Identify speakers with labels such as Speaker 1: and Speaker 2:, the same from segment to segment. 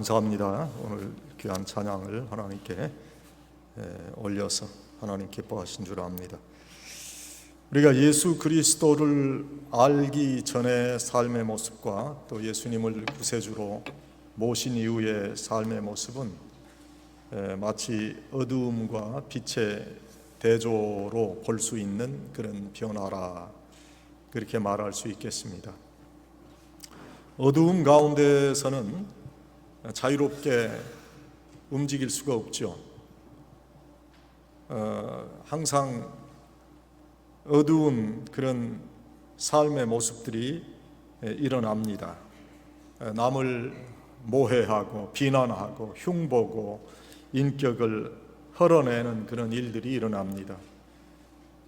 Speaker 1: 감사합니다. 오늘 귀한 찬양을 하나님께 올려서 하나님 기뻐하신 줄 압니다. 우리가 예수 그리스도를 알기 전의 삶의 모습과 또 예수님을 구세주로 모신 이후의 삶의 모습은 마치 어두움과 빛의 대조로 볼 수 있는 그런 변화라, 그렇게 말할 수 있겠습니다. 어두움 가운데서는 자유롭게 움직일 수가 없죠. 항상 어두운 그런 삶의 모습들이 일어납니다. 남을 모해하고 비난하고 흉보고 인격을 헐어내는 그런 일들이 일어납니다.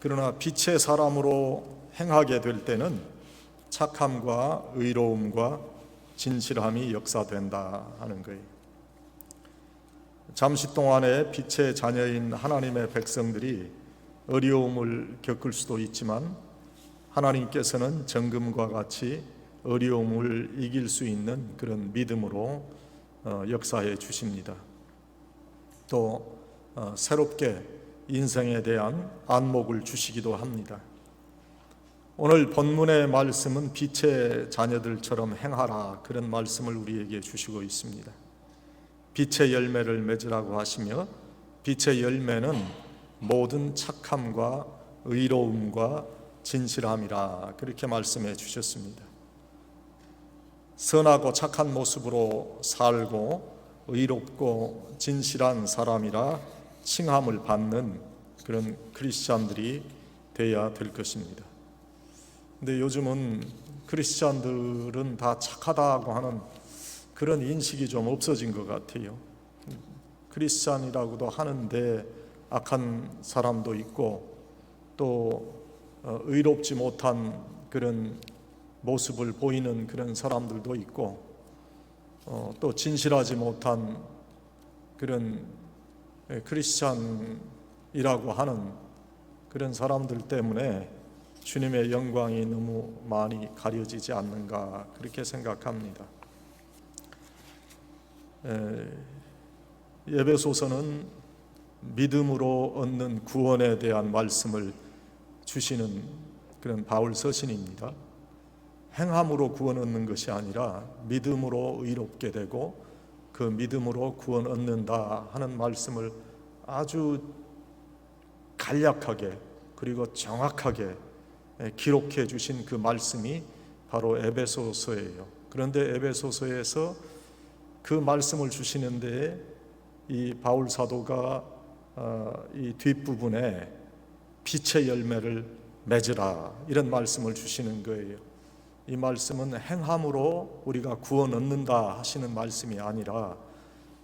Speaker 1: 그러나 빛의 사람으로 행하게 될 때는 착함과 의로움과 진실함이 역사된다 하는 거예요. 잠시 동안에 빛의 자녀인 하나님의 백성들이 어려움을 겪을 수도 있지만 하나님께서는 정금과 같이 어려움을 이길 수 있는 그런 믿음으로 역사해 주십니다. 또 새롭게 인생에 대한 안목을 주시기도 합니다. 오늘 본문의 말씀은 빛의 자녀들처럼 행하라, 그런 말씀을 우리에게 주시고 있습니다. 빛의 열매를 맺으라고 하시며, 빛의 열매는 모든 착함과 의로움과 진실함이라, 그렇게 말씀해 주셨습니다. 선하고 착한 모습으로 살고 의롭고 진실한 사람이라 칭함을 받는 그런 크리스찬들이 되어야 될 것입니다. 근데 요즘은 크리스찬들은 다 착하다고 하는 그런 인식이 좀 없어진 것 같아요. 크리스찬이라고도 하는데 악한 사람도 있고, 또 의롭지 못한 그런 모습을 보이는 그런 사람들도 있고, 또 진실하지 못한 그런 크리스찬이라고 하는 그런 사람들 때문에 주님의 영광이 너무 많이 가려지지 않는가, 그렇게 생각합니다. 에베소서는 믿음으로 얻는 구원에 대한 말씀을 주시는 그런 바울 서신입니다. 행함으로 구원 얻는 것이 아니라 믿음으로 의롭게 되고 그 믿음으로 구원 얻는다 하는 말씀을 아주 간략하게 그리고 정확하게 기록해 주신 그 말씀이 바로 에베소서예요. 그런데 에베소서에서 그 말씀을 주시는데 이 바울 사도가 이 뒷부분에 빛의 열매를 맺으라, 이런 말씀을 주시는 거예요. 이 말씀은 행함으로 우리가 구원 얻는다 하시는 말씀이 아니라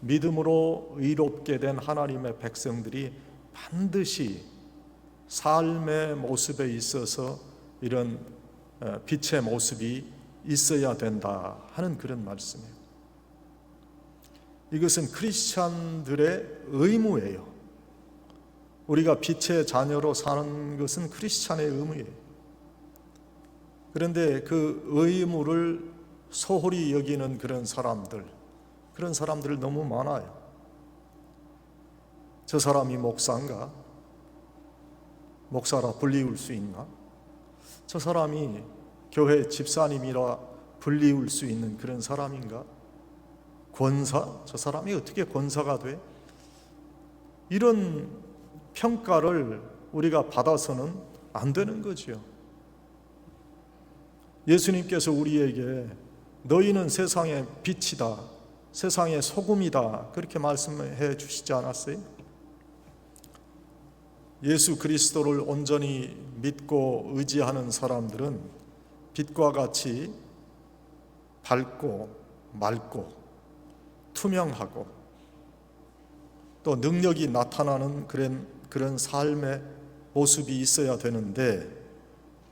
Speaker 1: 믿음으로 의롭게 된 하나님의 백성들이 반드시 삶의 모습에 있어서 이런 빛의 모습이 있어야 된다 하는 그런 말씀이에요. 이것은 크리스찬들의 의무예요. 우리가 빛의 자녀로 사는 것은 크리스찬의 의무예요. 그런데 그 의무를 소홀히 여기는 그런 사람들 너무 많아요. 저 사람이 목사인가? 목사라 불리울 수 있나? 저 사람이 교회 집사님이라 불리울 수 있는 그런 사람인가? 권사? 저 사람이 어떻게 권사가 돼? 이런 평가를 우리가 받아서는 안 되는 거죠. 예수님께서 우리에게 너희는 세상의 빛이다, 세상의 소금이다, 그렇게 말씀해 주시지 않았어요? 예수 그리스도를 온전히 믿고 의지하는 사람들은 빛과 같이 밝고 맑고 투명하고 또 능력이 나타나는 그런 삶의 모습이 있어야 되는데,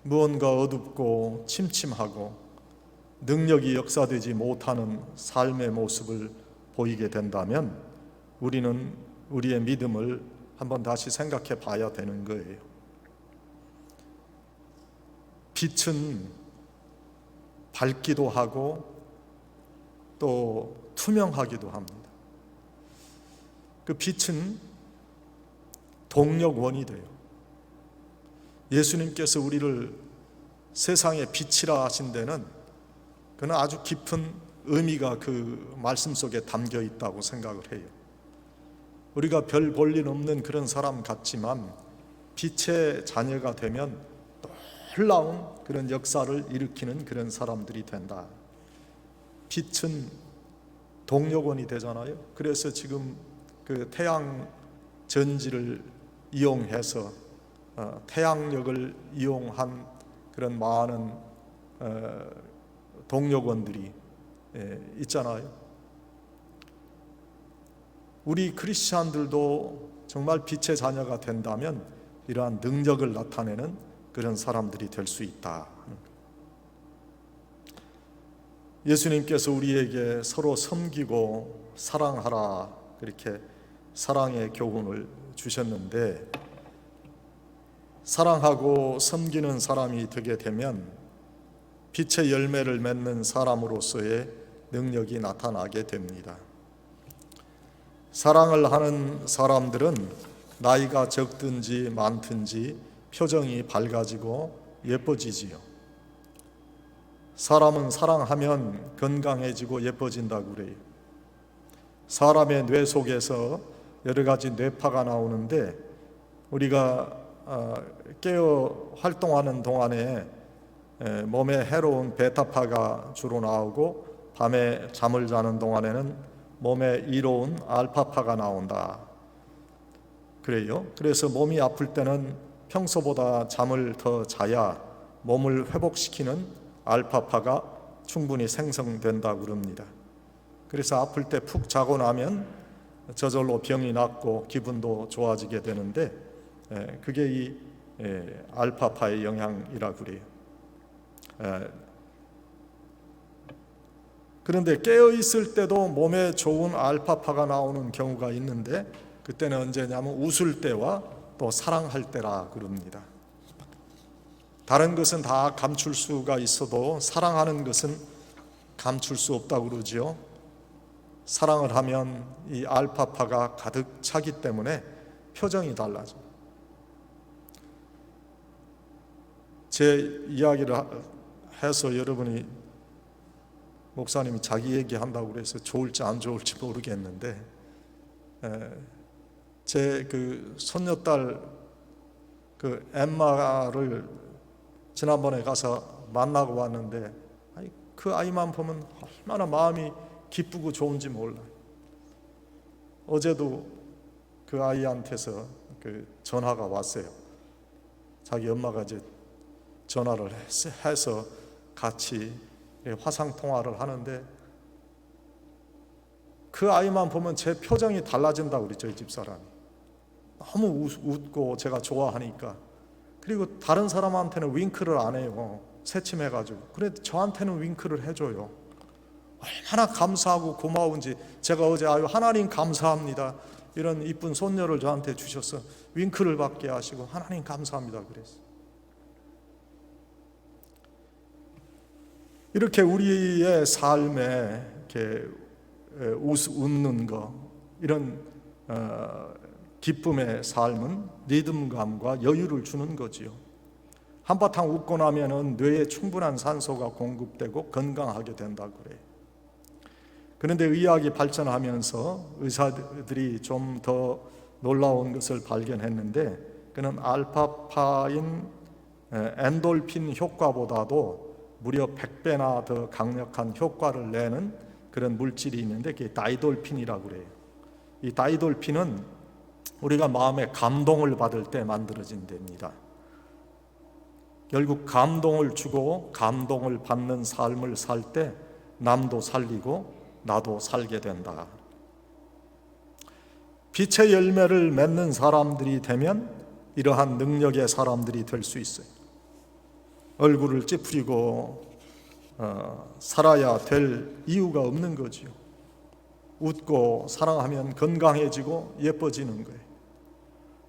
Speaker 1: 무언가 어둡고 침침하고 능력이 역사되지 못하는 삶의 모습을 보이게 된다면 우리는 우리의 믿음을 한번 다시 생각해 봐야 되는 거예요. 빛은 밝기도 하고 또 투명하기도 합니다. 그 빛은 동력원이 돼요. 예수님께서 우리를 세상의 빛이라 하신 데는 그는 아주 깊은 의미가 그 말씀 속에 담겨 있다고 생각을 해요. 우리가 별 볼 일 없는 그런 사람 같지만 빛의 자녀가 되면 놀라운 그런 역사를 일으키는 그런 사람들이 된다. 빛은 동력원이 되잖아요. 그래서 지금 그 태양 전지를 이용해서 태양력을 이용한 그런 많은 동력원들이 있잖아요. 우리 크리스찬들도 정말 빛의 자녀가 된다면 이러한 능력을 나타내는 그런 사람들이 될 수 있다. 예수님께서 우리에게 서로 섬기고 사랑하라 그렇게 사랑의 교훈을 주셨는데, 사랑하고 섬기는 사람이 되게 되면 빛의 열매를 맺는 사람으로서의 능력이 나타나게 됩니다. 사랑을 하는 사람들은 나이가 적든지 많든지 표정이 밝아지고 예뻐지지요. 사람은 사랑하면 건강해지고 예뻐진다고 그래요. 사람의 뇌 속에서 여러 가지 뇌파가 나오는데 우리가 깨어 활동하는 동안에 몸에 해로운 베타파가 주로 나오고 밤에 잠을 자는 동안에는 몸에 이로운 알파파가 나온다 그래요. 그래서 몸이 아플 때는 평소보다 잠을 더 자야 몸을 회복시키는 알파파가 충분히 생성된다고 그럽니다. 그래서 아플 때 푹 자고 나면 저절로 병이 낫고 기분도 좋아지게 되는데 그게 이 알파파의 영향이라고 그래요. 그런데 깨어 있을 때도 몸에 좋은 알파파가 나오는 경우가 있는데 그때는 언제냐면 웃을 때와 또 사랑할 때라 그럽니다. 다른 것은 다 감출 수가 있어도 사랑하는 것은 감출 수 없다고 그러지요. 사랑을 하면 이 알파파가 가득 차기 때문에 표정이 달라져요. 제 이야기를 해서 여러분이 목사님이 자기 얘기한다고 그래서 좋을지 안 좋을지 모르겠는데 제 그 손녀딸 그 엠마를 지난번에 가서 만나고 왔는데 그 아이만 보면 얼마나 마음이 기쁘고 좋은지 몰라요. 어제도 그 아이한테서 그 전화가 왔어요. 자기 엄마가 이제 전화를 해서 같이 화상 통화를 하는데 그 아이만 보면 제 표정이 달라진다고 그랬죠. 이 집사람이 너무 웃고 제가 좋아하니까. 그리고 다른 사람한테는 윙크를 안 해요. 새침해가지고. 그런데 저한테는 윙크를 해줘요. 얼마나 감사하고 고마운지. 제가 어제 하나님 감사합니다, 이런 이쁜 손녀를 저한테 주셔서 윙크를 받게 하시고 하나님 감사합니다 그랬어요. 이렇게 우리의 삶에 이렇게 웃는 거, 이런 기쁨의 삶은 리듬감과 여유를 주는 거지요. 한바탕 웃고 나면은 뇌에 충분한 산소가 공급되고 건강하게 된다고 그래요. 그런데 의학이 발전하면서 의사들이 좀 더 놀라운 것을 발견했는데 그는 알파파인 엔돌핀 효과보다도 무려 100배나 더 강력한 효과를 내는 그런 물질이 있는데 그게 다이돌핀이라고 그래요. 이 다이돌핀은 우리가 마음에 감동을 받을 때 만들어진 됩니다. 결국 감동을 주고 감동을 받는 삶을 살 때 남도 살리고 나도 살게 된다. 빛의 열매를 맺는 사람들이 되면 이러한 능력의 사람들이 될 수 있어요. 얼굴을 찌푸리고 살아야 될 이유가 없는 거지요. 웃고 사랑하면 건강해지고 예뻐지는 거예요.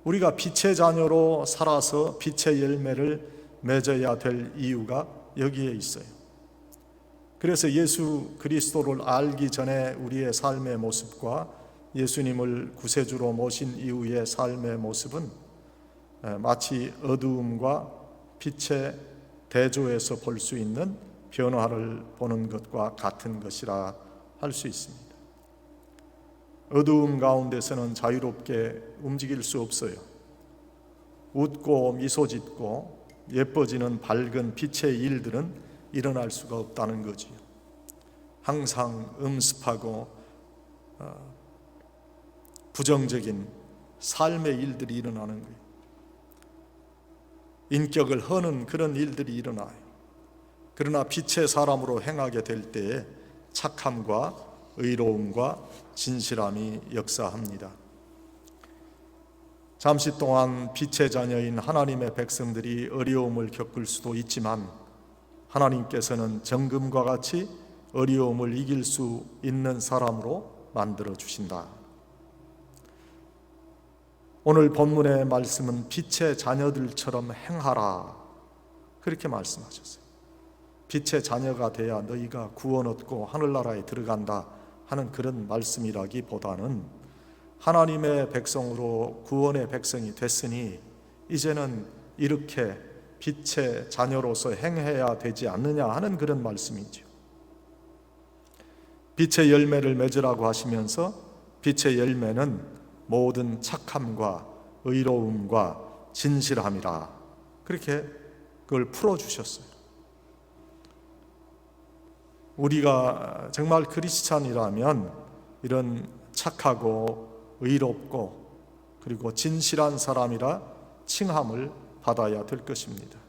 Speaker 1: 우리가 빛의 자녀로 살아서 빛의 열매를 맺어야 될 이유가 여기에 있어요. 그래서 예수 그리스도를 알기 전에 우리의 삶의 모습과 예수님을 구세주로 모신 이후의 삶의 모습은 마치 어두움과 빛의 대조에서 볼 수 있는 변화를 보는 것과 같은 것이라 할 수 있습니다. 어두움 가운데서는 자유롭게 움직일 수 없어요. 웃고 미소 짓고 예뻐지는 밝은 빛의 일들은 일어날 수가 없다는 거지요. 항상 음습하고 부정적인 삶의 일들이 일어나는 거예요. 인격을 허는 그런 일들이 일어나요. 그러나 빛의 사람으로 행하게 될 때에 착함과 의로움과 진실함이 역사합니다. 잠시 동안 빛의 자녀인 하나님의 백성들이 어려움을 겪을 수도 있지만 하나님께서는 정금과 같이 어려움을 이길 수 있는 사람으로 만들어 주신다. 오늘 본문의 말씀은 빛의 자녀들처럼 행하라, 그렇게 말씀하셨어요. 빛의 자녀가 돼야 너희가 구원 얻고 하늘나라에 들어간다 하는 그런 말씀이라기보다는 하나님의 백성으로 구원의 백성이 됐으니 이제는 이렇게 빛의 자녀로서 행해야 되지 않느냐 하는 그런 말씀이죠. 빛의 열매를 맺으라고 하시면서 빛의 열매는 모든 착함과 의로움과 진실함이라, 그렇게 그걸 풀어주셨어요. 우리가 정말 크리스찬이라면 이런 착하고 의롭고 그리고 진실한 사람이라 칭함을 받아야 될 것입니다.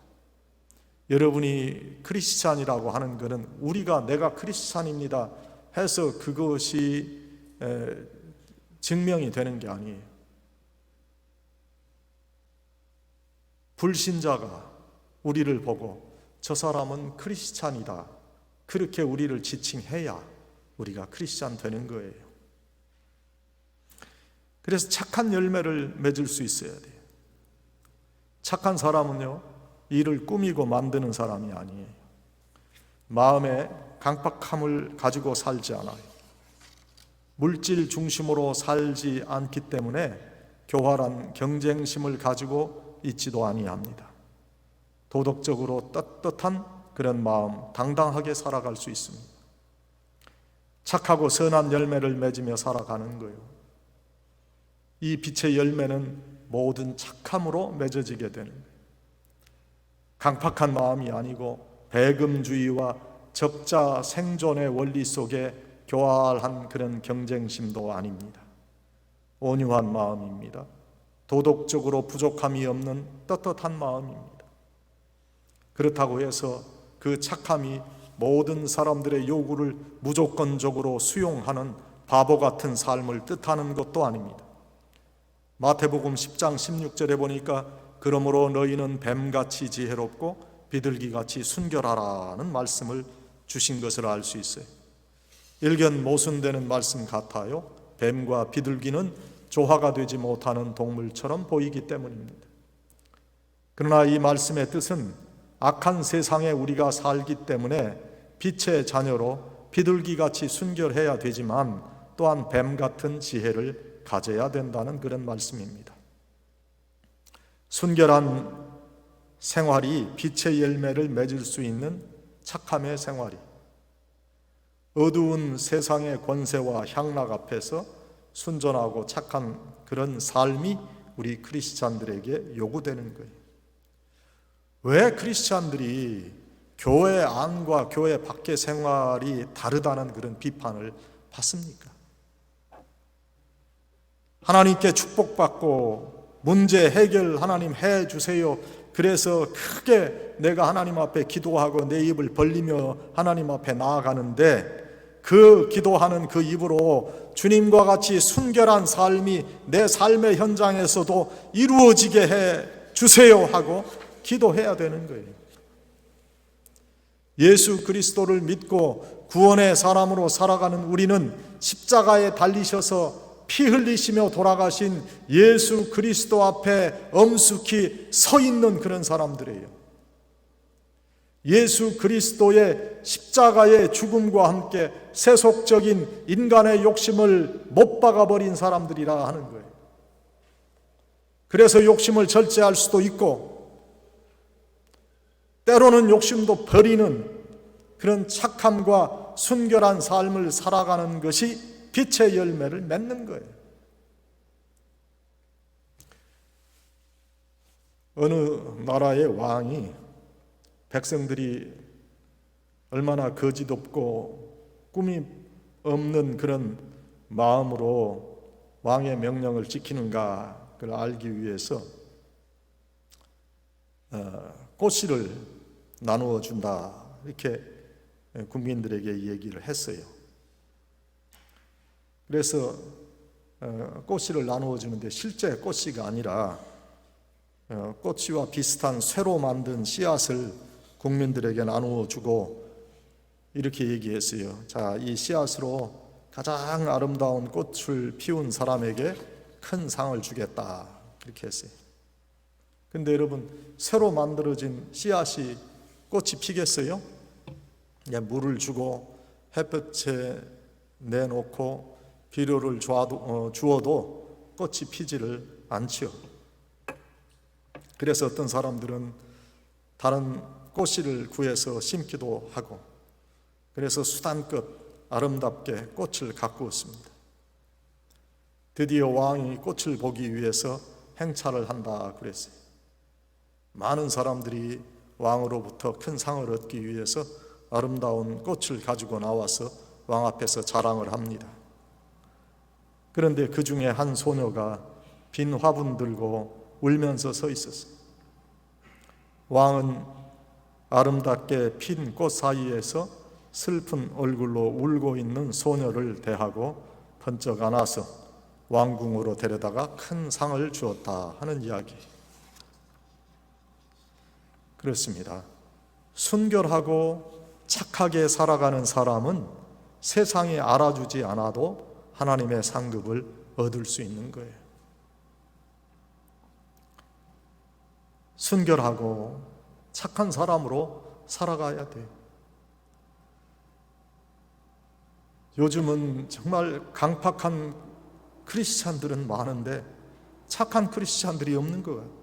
Speaker 1: 여러분이 크리스찬이라고 하는 것은 우리가 내가 크리스찬입니다 해서 그것이 증명이 되는 게 아니에요. 불신자가 우리를 보고 저 사람은 크리스찬이다, 그렇게 우리를 지칭해야 우리가 크리스찬 되는 거예요. 그래서 착한 열매를 맺을 수 있어야 돼요. 착한 사람은요, 일을 꾸미고 만드는 사람이 아니에요. 마음에 강박함을 가지고 살지 않아요. 물질 중심으로 살지 않기 때문에 교활한 경쟁심을 가지고 있지도 아니합니다. 도덕적으로 떳떳한 그런 마음, 당당하게 살아갈 수 있습니다. 착하고 선한 열매를 맺으며 살아가는 거예요. 이 빛의 열매는 모든 착함으로 맺어지게 되는 거예요. 강팍한 마음이 아니고 배금주의와 적자 생존의 원리 속에 교활한 그런 경쟁심도 아닙니다. 온유한 마음입니다. 도덕적으로 부족함이 없는 떳떳한 마음입니다. 그렇다고 해서 그 착함이 모든 사람들의 요구를 무조건적으로 수용하는 바보 같은 삶을 뜻하는 것도 아닙니다. 마태복음 10장 16절에 보니까 그러므로 너희는 뱀같이 지혜롭고 비둘기같이 순결하라는 말씀을 주신 것을 알 수 있어요. 일견 모순되는 말씀 같아요. 뱀과 비둘기는 조화가 되지 못하는 동물처럼 보이기 때문입니다. 그러나 이 말씀의 뜻은 악한 세상에 우리가 살기 때문에 빛의 자녀로 비둘기같이 순결해야 되지만 또한 뱀같은 지혜를 가져야 된다는 그런 말씀입니다. 순결한 생활이 빛의 열매를 맺을 수 있는 착함의 생활이, 어두운 세상의 권세와 향락 앞에서 순전하고 착한 그런 삶이 우리 크리스찬들에게 요구되는 거예요. 왜 크리스찬들이 교회 안과 교회 밖의 생활이 다르다는 그런 비판을 받습니까? 하나님께 축복받고 문제 해결 하나님 해주세요. 그래서 크게 내가 하나님 앞에 기도하고 내 입을 벌리며 하나님 앞에 나아가는데 그 기도하는 그 입으로 주님과 같이 순결한 삶이 내 삶의 현장에서도 이루어지게 해 주세요 하고 기도해야 되는 거예요. 예수 그리스도를 믿고 구원의 사람으로 살아가는 우리는 십자가에 달리셔서 피 흘리시며 돌아가신 예수 그리스도 앞에 엄숙히 서 있는 그런 사람들이에요. 예수 그리스도의 십자가의 죽음과 함께 세속적인 인간의 욕심을 못 박아버린 사람들이라 하는 거예요. 그래서 욕심을 절제할 수도 있고 때로는 욕심도 버리는 그런 착함과 순결한 삶을 살아가는 것이 빛의 열매를 맺는 거예요. 어느 나라의 왕이 백성들이 얼마나 거짓 없고 꿈이 없는 그런 마음으로 왕의 명령을 지키는가 그걸 알기 위해서 꽃씨를 나누어 준다 이렇게 국민들에게 얘기를 했어요. 그래서 꽃씨를 나누어 주는데 실제 꽃씨가 아니라 꽃씨와 비슷한 쇠로 만든 씨앗을 국민들에게 나누어 주고 이렇게 얘기했어요. 자, 이 씨앗으로 가장 아름다운 꽃을 피운 사람에게 큰 상을 주겠다 이렇게 했어요. 근데 여러분, 새로 만들어진 씨앗이 꽃이 피겠어요? 물을 주고 햇볕에 내놓고 비료를 주어도 꽃이 피지를 않지요. 그래서 어떤 사람들은 다른 꽃씨를 구해서 심기도 하고 그래서 수단껏 아름답게 꽃을 가꾸었습니다. 드디어 왕이 꽃을 보기 위해서 행차를 한다 그랬어요. 많은 사람들이 왕으로부터 큰 상을 얻기 위해서 아름다운 꽃을 가지고 나와서 왕 앞에서 자랑을 합니다. 그런데 그 중에 한 소녀가 빈 화분 들고 울면서 서 있었어요. 왕은 아름답게 핀 꽃 사이에서 슬픈 얼굴로 울고 있는 소녀를 대하고 번쩍 안아서 왕궁으로 데려다가 큰 상을 주었다 하는 이야기. 그렇습니다. 순결하고 착하게 살아가는 사람은 세상이 알아주지 않아도 하나님의 상급을 얻을 수 있는 거예요. 순결하고 착한 사람으로 살아가야 돼요. 요즘은 정말 강팍한 크리스찬들은 많은데 착한 크리스찬들이 없는 것 같아요.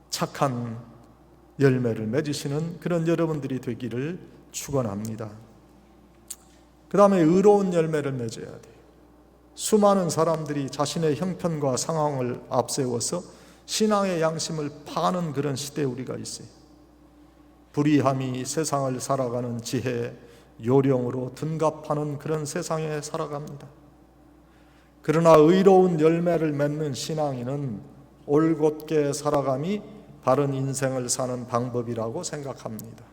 Speaker 1: 착한 열매를 맺으시는 그런 여러분들이 되기를 축원합니다. 그 다음에 의로운 열매를 맺어야 돼요. 수많은 사람들이 자신의 형편과 상황을 앞세워서 신앙의 양심을 파는 그런 시대에 우리가 있어요. 불의함이 세상을 살아가는 지혜, 요령으로 둔갑하는 그런 세상에 살아갑니다. 그러나 의로운 열매를 맺는 신앙인은 올곧게 살아감이 바른 인생을 사는 방법이라고 생각합니다.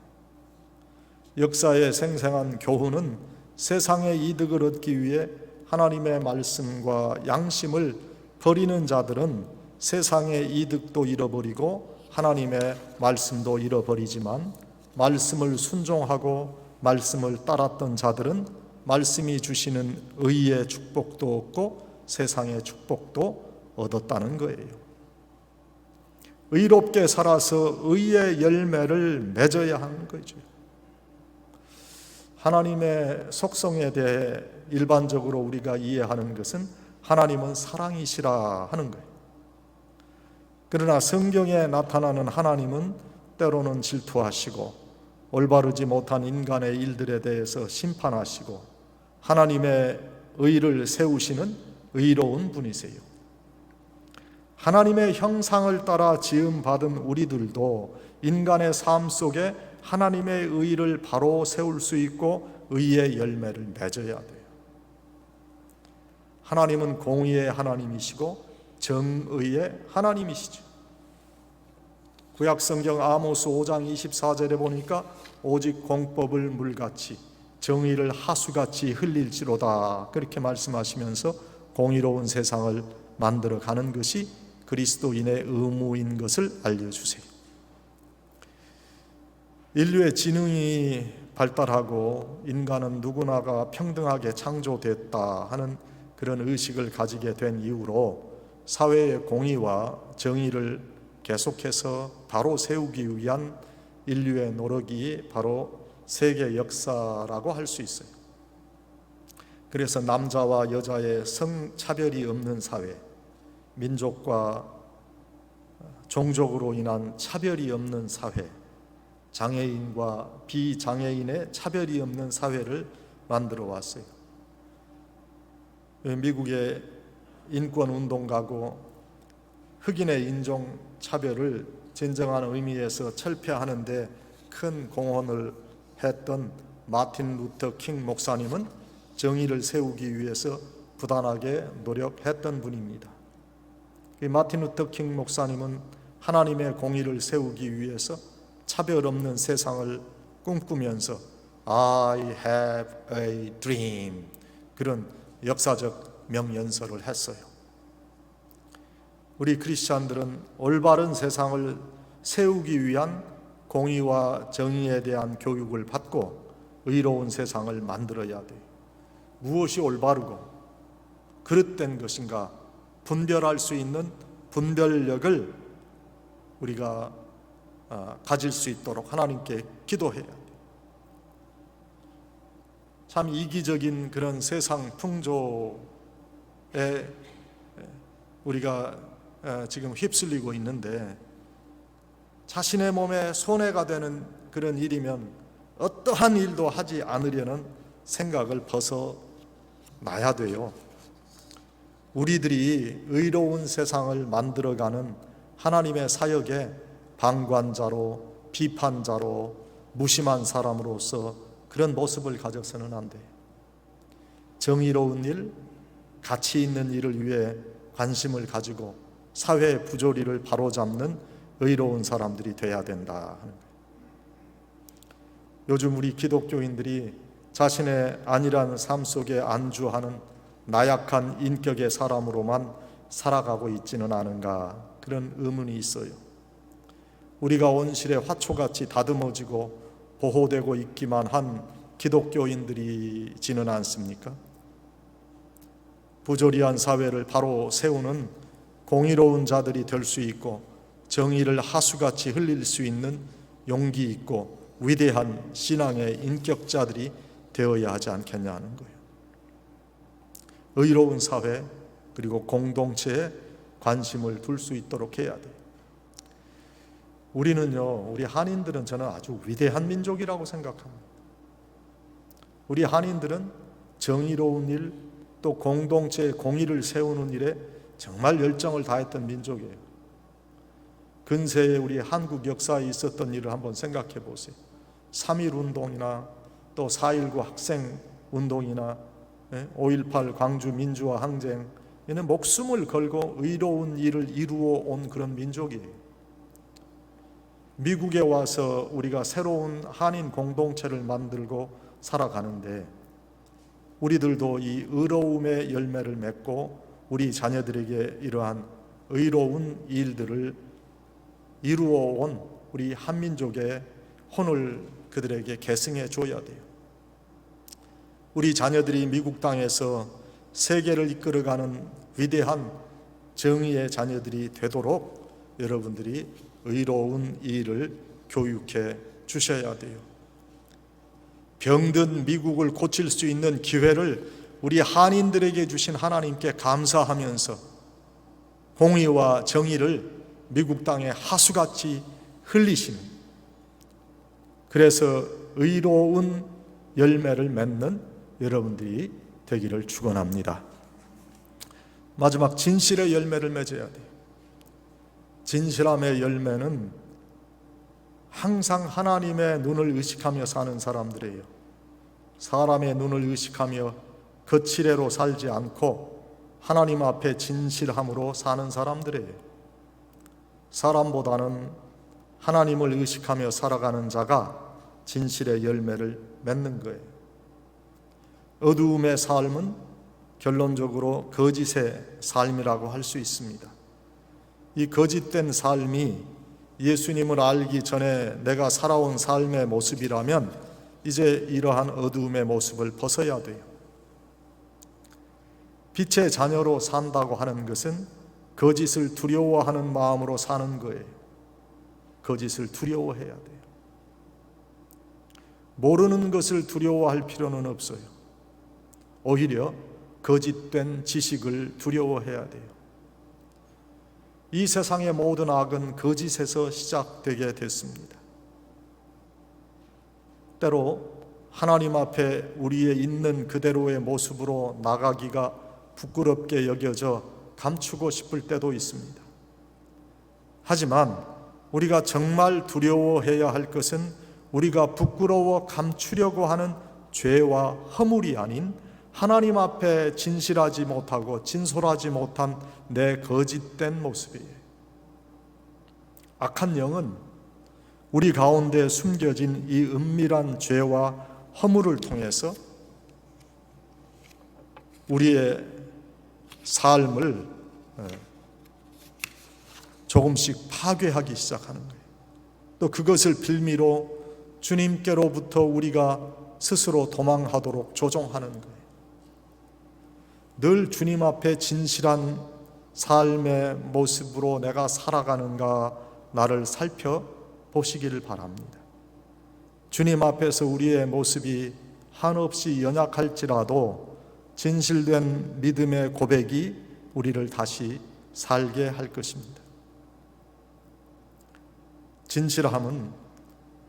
Speaker 1: 역사의 생생한 교훈은 세상의 이득을 얻기 위해 하나님의 말씀과 양심을 버리는 자들은 세상의 이득도 잃어버리고 하나님의 말씀도 잃어버리지만 말씀을 순종하고 말씀을 따랐던 자들은 말씀이 주시는 의의 축복도 얻고 세상의 축복도 얻었다는 거예요. 의롭게 살아서 의의 열매를 맺어야 하는 거죠. 하나님의 속성에 대해 일반적으로 우리가 이해하는 것은 하나님은 사랑이시라 하는 거예요. 그러나 성경에 나타나는 하나님은 때로는 질투하시고 올바르지 못한 인간의 일들에 대해서 심판하시고 하나님의 의를 세우시는 의로운 분이세요. 하나님의 형상을 따라 지음받은 우리들도 인간의 삶 속에 하나님의 의를 바로 세울 수 있고 의의 열매를 맺어야 돼요. 하나님은 공의의 하나님이시고 정의의 하나님이시죠. 구약성경 아모스 5장 24절에 보니까 오직 공법을 물같이 정의를 하수같이 흘릴지로다 그렇게 말씀하시면서 공의로운 세상을 만들어가는 것이 그리스도인의 의무인 것을 알려주세요. 인류의 지능이 발달하고 인간은 누구나가 평등하게 창조됐다 하는 그런 의식을 가지게 된 이후로 사회의 공의와 정의를 계속해서 바로 세우기 위한 인류의 노력이 바로 세계 역사라고 할 수 있어요. 그래서 남자와 여자의 성차별이 없는 사회, 민족과 종족으로 인한 차별이 없는 사회, 장애인과 비장애인의 차별이 없는 사회를 만들어 왔어요. 미국의 인권운동가고 흑인의 인종차별을 진정한 의미에서 철폐하는 데 큰 공헌을 했던 마틴 루터 킹 목사님은 정의를 세우기 위해서 부단하게 노력했던 분입니다. 마틴 루터 킹 목사님은 하나님의 공의를 세우기 위해서 차별 없는 세상을 꿈꾸면서 I have a dream, 그런 역사적 명연설을 했어요. 우리 크리스찬들은 올바른 세상을 세우기 위한 공의와 정의에 대한 교육을 받고 의로운 세상을 만들어야 돼요. 무엇이 올바르고 그릇된 것인가 분별할 수 있는 분별력을 우리가 가질 수 있도록 하나님께 기도해야 돼요. 참 이기적인 그런 세상 풍조에 우리가 지금 휩쓸리고 있는데, 자신의 몸에 손해가 되는 그런 일이면 어떠한 일도 하지 않으려는 생각을 벗어나야 돼요. 우리들이 의로운 세상을 만들어가는 하나님의 사역에 방관자로, 비판자로, 무심한 사람으로서 그런 모습을 가져서는 안 돼요. 정의로운 일, 가치 있는 일을 위해 관심을 가지고 사회의 부조리를 바로잡는 의로운 사람들이 돼야 된다 하는 거예요. 요즘 우리 기독교인들이 자신의 안일한 삶 속에 안주하는 나약한 인격의 사람으로만 살아가고 있지는 않은가, 그런 의문이 있어요. 우리가 온실의 화초같이 다듬어지고 보호되고 있기만 한 기독교인들이지는 않습니까? 부조리한 사회를 바로 세우는 공의로운 자들이 될 수 있고 정의를 하수같이 흘릴 수 있는 용기 있고 위대한 신앙의 인격자들이 되어야 하지 않겠냐는 거예요. 의로운 사회 그리고 공동체에 관심을 둘 수 있도록 해야 돼요. 우리는요, 우리 한인들은 저는 아주 위대한 민족이라고 생각합니다. 우리 한인들은 정의로운 일, 또 공동체의 공의를 세우는 일에 정말 열정을 다했던 민족이에요. 근세에 우리 한국 역사에 있었던 일을 한번 생각해 보세요. 3.1 운동이나 또 4.19 학생 운동이나 5.18 광주 민주화 항쟁, 이는 목숨을 걸고 의로운 일을 이루어 온 그런 민족이에요. 미국에 와서 우리가 새로운 한인 공동체를 만들고 살아가는데, 우리들도 이 의로움의 열매를 맺고 우리 자녀들에게 이러한 의로운 일들을 이루어 온 우리 한민족의 혼을 그들에게 계승해 줘야 돼요. 우리 자녀들이 미국 땅에서 세계를 이끌어가는 위대한 정의의 자녀들이 되도록 여러분들이 의로운 일을 교육해 주셔야 돼요. 병든 미국을 고칠 수 있는 기회를 우리 한인들에게 주신 하나님께 감사하면서 공의와 정의를 미국 땅에 하수같이 흘리시는, 그래서 의로운 열매를 맺는 여러분들이 되기를 축원합니다. 마지막, 진실의 열매를 맺어야 돼요. 진실함의 열매는 항상 하나님의 눈을 의식하며 사는 사람들이에요. 사람의 눈을 의식하며 거칠애로 살지 않고 하나님 앞에 진실함으로 사는 사람들이에요. 사람보다는 하나님을 의식하며 살아가는 자가 진실의 열매를 맺는 거예요. 어두움의 삶은 결론적으로 거짓의 삶이라고 할 수 있습니다. 이 거짓된 삶이 예수님을 알기 전에 내가 살아온 삶의 모습이라면 이제 이러한 어두움의 모습을 벗어야 돼요. 빛의 자녀로 산다고 하는 것은 거짓을 두려워하는 마음으로 사는 거예요. 거짓을 두려워해야 돼요. 모르는 것을 두려워할 필요는 없어요. 오히려 거짓된 지식을 두려워해야 돼요. 이 세상의 모든 악은 거짓에서 시작되게 됐습니다. 때로 하나님 앞에 우리의 있는 그대로의 모습으로 나가기가 부끄럽게 여겨져 감추고 싶을 때도 있습니다. 하지만 우리가 정말 두려워해야 할 것은 우리가 부끄러워 감추려고 하는 죄와 허물이 아닌 하나님 앞에 진실하지 못하고 진솔하지 못한 내 거짓된 모습이에요. 악한 영은 우리 가운데 숨겨진 이 은밀한 죄와 허물을 통해서 우리의 삶을 조금씩 파괴하기 시작하는 거예요. 또 그것을 빌미로 주님께로부터 우리가 스스로 도망하도록 조종하는 거예요. 늘 주님 앞에 진실한 삶의 모습으로 내가 살아가는가 나를 살펴보시기를 바랍니다. 주님 앞에서 우리의 모습이 한없이 연약할지라도 진실된 믿음의 고백이 우리를 다시 살게 할 것입니다. 진실함은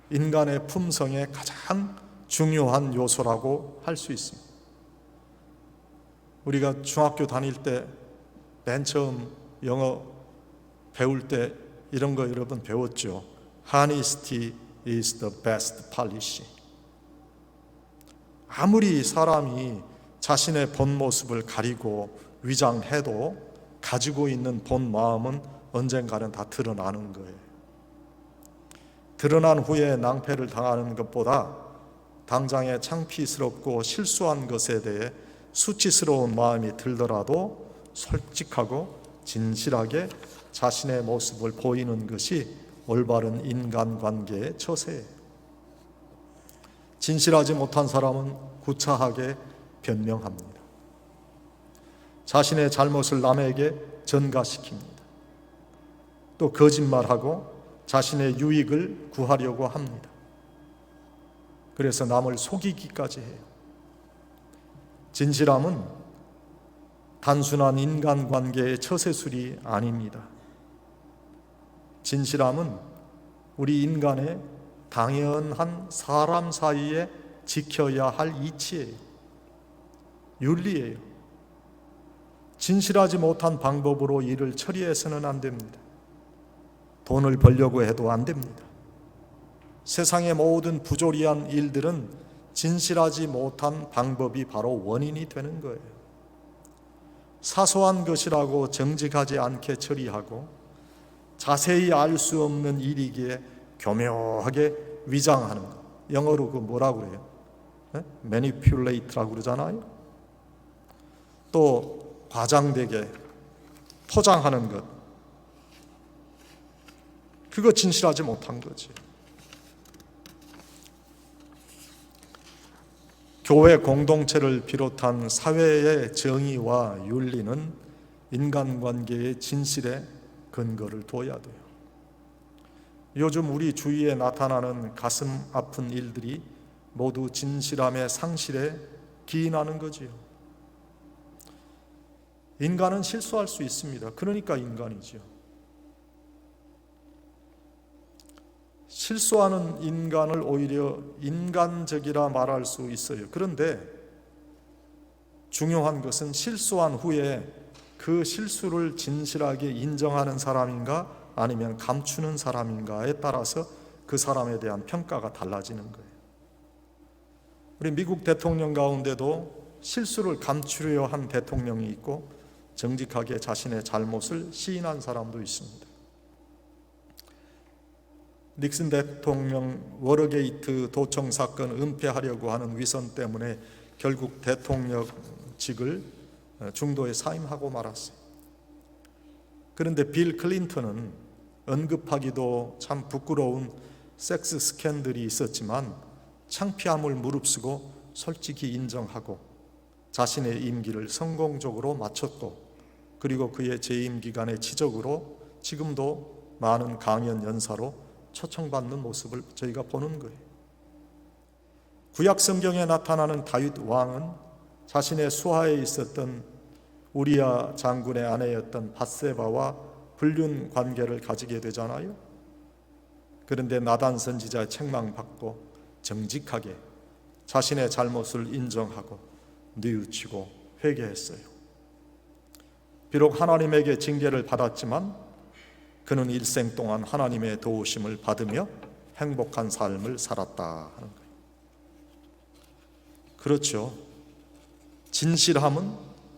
Speaker 1: 인간의 품성의 가장 중요한 요소라고 할 수 있습니다. 우리가 중학교 다닐 때 맨 처음 영어 배울 때 이런 거 여러분 배웠죠. Honesty is the best policy. 아무리 사람이 자신의 본 모습을 가리고 위장해도 가지고 있는 본 마음은 언젠가는 다 드러나는 거예요. 드러난 후에 낭패를 당하는 것보다 당장에 창피스럽고 실수한 것에 대해 수치스러운 마음이 들더라도 솔직하고 진실하게 자신의 모습을 보이는 것이 올바른 인간관계의 처세예요. 진실하지 못한 사람은 구차하게 변명합니다. 자신의 잘못을 남에게 전가시킵니다. 또 거짓말하고 자신의 유익을 구하려고 합니다. 그래서 남을 속이기까지 해요. 진실함은 단순한 인간관계의 처세술이 아닙니다. 진실함은 우리 인간의 당연한 사람 사이에 지켜야 할 이치예요. 윤리예요. 진실하지 못한 방법으로 일을 처리해서는 안 됩니다. 돈을 벌려고 해도 안 됩니다. 세상의 모든 부조리한 일들은 진실하지 못한 방법이 바로 원인이 되는 거예요. 사소한 것이라고 정직하지 않게 처리하고 자세히 알 수 없는 일이기에 교묘하게 위장하는 것. 영어로 그 뭐라고 그래요? manipulate라고 그러잖아요. 또 과장되게 포장하는 것. 그거 진실하지 못한 거지. 교회 공동체를 비롯한 사회의 정의와 윤리는 인간관계의 진실에 근거를 둬야 돼요. 요즘 우리 주위에 나타나는 가슴 아픈 일들이 모두 진실함의 상실에 기인하는 거지요. 인간은 실수할 수 있습니다. 그러니까 인간이지요. 실수하는 인간을 오히려 인간적이라 말할 수 있어요. 그런데 중요한 것은 실수한 후에 그 실수를 진실하게 인정하는 사람인가 아니면 감추는 사람인가에 따라서 그 사람에 대한 평가가 달라지는 거예요. 우리 미국 대통령 가운데도 실수를 감추려 한 대통령이 있고 정직하게 자신의 잘못을 시인한 사람도 있습니다. 닉슨 대통령 워터게이트 도청 사건 은폐하려고 하는 위선 때문에 결국 대통령직을 중도에 사임하고 말았어요. 그런데 빌 클린턴은 언급하기도 참 부끄러운 섹스 스캔들이 있었지만 창피함을 무릅쓰고 솔직히 인정하고 자신의 임기를 성공적으로 마쳤고 그리고 그의 재임 기간의 지적으로 지금도 많은 강연 연사로 초청받는 모습을 저희가 보는 거예요. 구약 성경에 나타나는 다윗 왕은 자신의 수하에 있었던 우리야 장군의 아내였던 밧세바와 불륜 관계를 가지게 되잖아요. 그런데 나단 선지자의 책망받고 정직하게 자신의 잘못을 인정하고 뉘우치고 회개했어요. 비록 하나님에게 징계를 받았지만 그는 일생 동안 하나님의 도우심을 받으며 행복한 삶을 살았다 하는 거예요. 그렇죠. 진실함은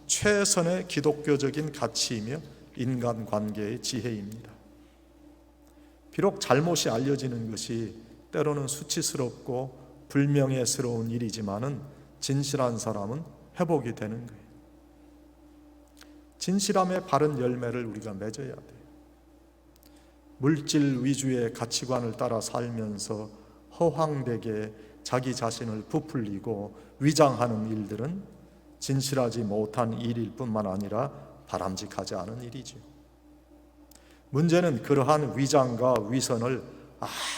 Speaker 1: 최선의 기독교적인 가치이며 인간관계의 지혜입니다. 비록 잘못이 알려지는 것이 때로는 수치스럽고 불명예스러운 일이지만은 진실한 사람은 회복이 되는 거예요. 진실함의 바른 열매를 우리가 맺어야 돼요. 물질 위주의 가치관을 따라 살면서 허황되게 자기 자신을 부풀리고 위장하는 일들은 진실하지 못한 일일 뿐만 아니라 바람직하지 않은 일이죠. 문제는 그러한 위장과 위선을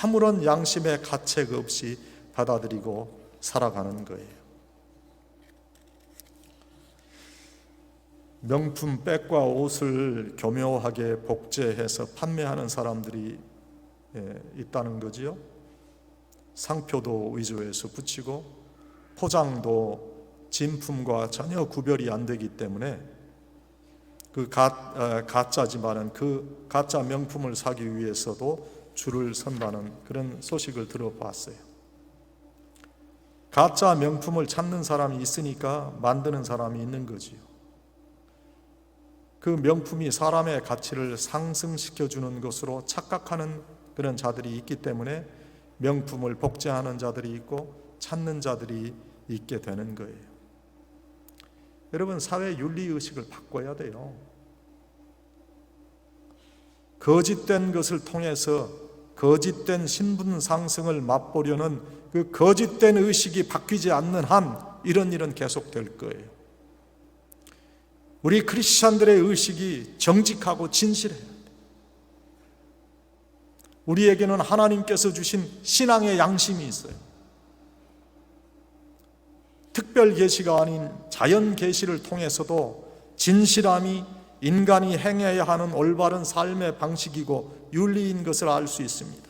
Speaker 1: 아무런 양심의 가책 없이 받아들이고 살아가는 거예요. 명품 백과 옷을 교묘하게 복제해서 판매하는 사람들이 있다는 거지요. 상표도 위조해서 붙이고 포장도 진품과 전혀 구별이 안 되기 때문에 그 가짜지만은 그 가짜 명품을 사기 위해서도 줄을 선다는 그런 소식을 들어봤어요. 가짜 명품을 찾는 사람이 있으니까 만드는 사람이 있는 거지요. 그 명품이 사람의 가치를 상승시켜주는 것으로 착각하는 그런 자들이 있기 때문에 명품을 복제하는 자들이 있고 찾는 자들이 있게 되는 거예요. 여러분, 사회 윤리의식을 바꿔야 돼요. 거짓된 것을 통해서 거짓된 신분 상승을 맛보려는 그 거짓된 의식이 바뀌지 않는 한 이런 일은 계속될 거예요. 우리 크리스찬들의 의식이 정직하고 진실해야 돼요. 우리에게는 하나님께서 주신 신앙의 양심이 있어요. 특별 계시가 아닌 자연 계시를 통해서도 진실함이 인간이 행해야 하는 올바른 삶의 방식이고 윤리인 것을 알 수 있습니다.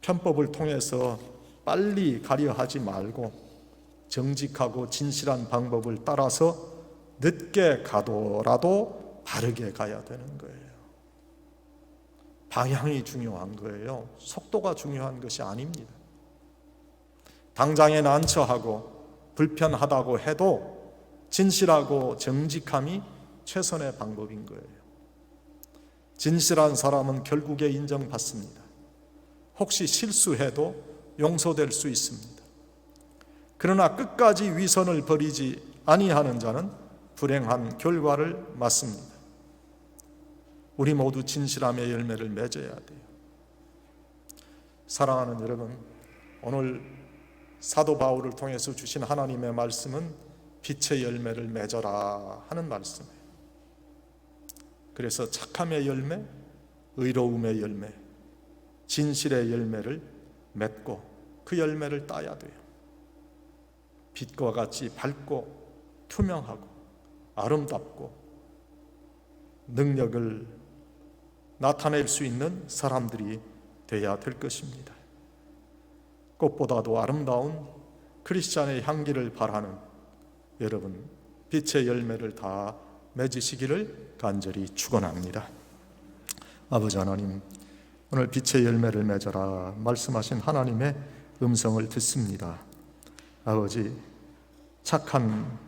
Speaker 1: 편법을 통해서 빨리 가려 하지 말고 정직하고 진실한 방법을 따라서 늦게 가더라도 바르게 가야 되는 거예요. 방향이 중요한 거예요. 속도가 중요한 것이 아닙니다. 당장에 난처하고 불편하다고 해도 진실하고 정직함이 최선의 방법인 거예요. 진실한 사람은 결국에 인정받습니다. 혹시 실수해도 용서될 수 있습니다. 그러나 끝까지 위선을 버리지 아니하는 자는 불행한 결과를 맞습니다. 우리 모두 진실함의 열매를 맺어야 돼요. 사랑하는 여러분, 오늘 사도 바울을 통해서 주신 하나님의 말씀은 빛의 열매를 맺어라 하는 말씀이에요. 그래서 착함의 열매, 의로움의 열매, 진실의 열매를 맺고 그 열매를 따야 돼요. 빛과 같이 밝고 투명하고 아름답고 능력을 나타낼 수 있는 사람들이 되어야 될 것입니다. 꽃보다도 아름다운 크리스찬의 향기를 바라는 여러분, 빛의 열매를 다 맺으시기를 간절히 축원합니다. 아버지 하나님, 오늘 빛의 열매를 맺어라 말씀하신 하나님의 음성을 듣습니다. 아버지, 착한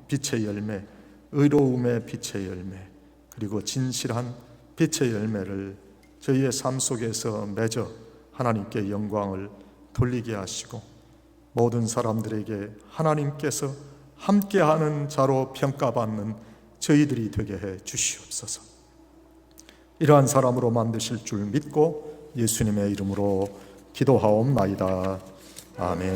Speaker 1: 빛의 열매, 의로움의 빛의 열매, 그리고 진실한 빛의 열매를 저희의 삶 속에서 맺어 하나님께 영광을 돌리게 하시고 모든 사람들에게 하나님께서 함께하는 자로 평가받는 저희들이 되게 해 주시옵소서. 이러한 사람으로 만드실 줄 믿고 예수님의 이름으로 기도하옵나이다. 아멘.